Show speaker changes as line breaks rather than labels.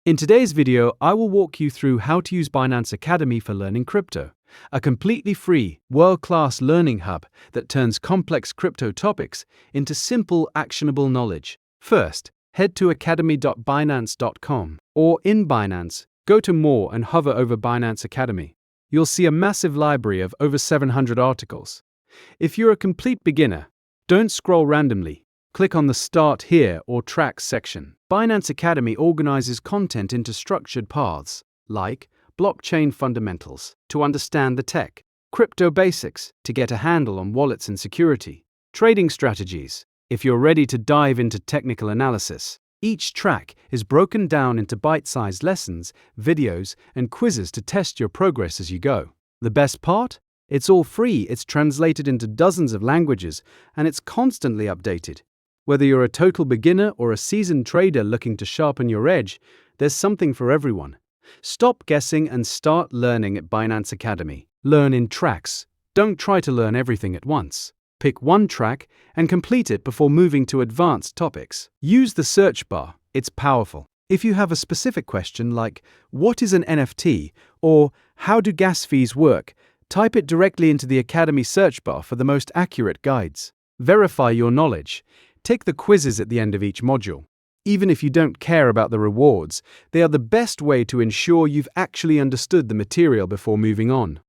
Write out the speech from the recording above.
In today's video, I will walk you through how to use Binance Academy for learning crypto, a completely free, world-class learning hub that turns complex crypto topics into simple, actionable knowledge. First, head to academy.binance.com, or in Binance, go to More and hover over Binance Academy. You'll see a massive library of over 700 articles. If you're a complete beginner, don't scroll randomly. Click on the Start Here or Tracks section. Binance Academy organizes content into structured paths, like blockchain fundamentals, to understand the tech, crypto basics, to get a handle on wallets and security, trading strategies, if you're ready to dive into technical analysis. Each track is broken down into bite-sized lessons, videos, and quizzes to test your progress as you go. The best part? It's all free, it's translated into dozens of languages, and it's constantly updated. Whether you're a total beginner or a seasoned trader looking to sharpen your edge, there's something for everyone. Stop guessing and start learning at Binance Academy. Learn in tracks. Don't try to learn everything at once. Pick one track and complete it before moving to advanced topics. Use the search bar. It's powerful. If you have a specific question like, what is an NFT? Or how do gas fees work? Type it directly into the Academy search bar for the most accurate guides. Verify your knowledge. Take the quizzes at the end of each module. Even if you don't care about the rewards, they are the best way to ensure you've actually understood the material before moving on.